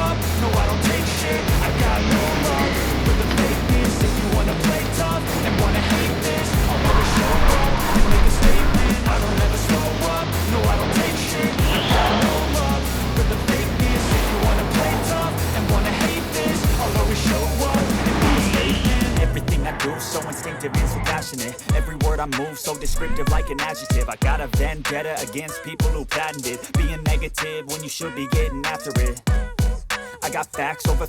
up, no I don't take shit. I got no love for the fakeness. If you wanna play tough and wanna hate this, I'll always show up and make a statement. I don't ever slow up, no I don't take shit. I got no love for the fakeness. If you wanna play tough and wanna hate this, I'll always show up and make a statement. Everything I do so instinctive and so passionate. Every word I move so descriptive like an adjective. I got a vendetta against people who patented being negative when you should be getting after it. I got facts over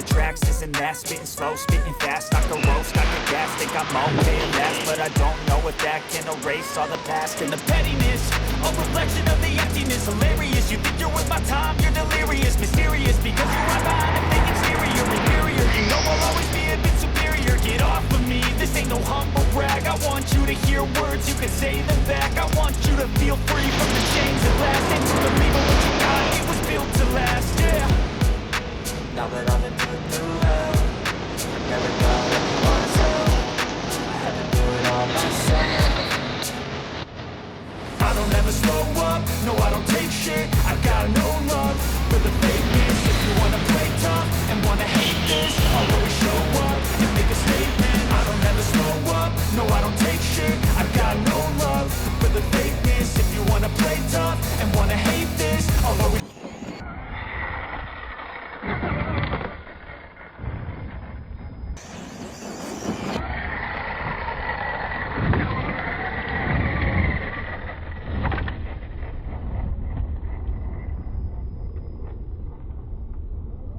tracks, this and that. Spitting slow, spitting fast, I can roast, I can gas. Think I'm okay at last, but I don't know if that can erase all the past. And the pettiness, a reflection of the emptiness. Hilarious, you think you're worth my time, you're delirious. Mysterious, because you run behind a fake exterior. Inferior, you know I'll always be a bit superior. Get off of me, this ain't no humble brag. I want you to hear words, you can say them back. I want you to feel free from the chains that last, and to believe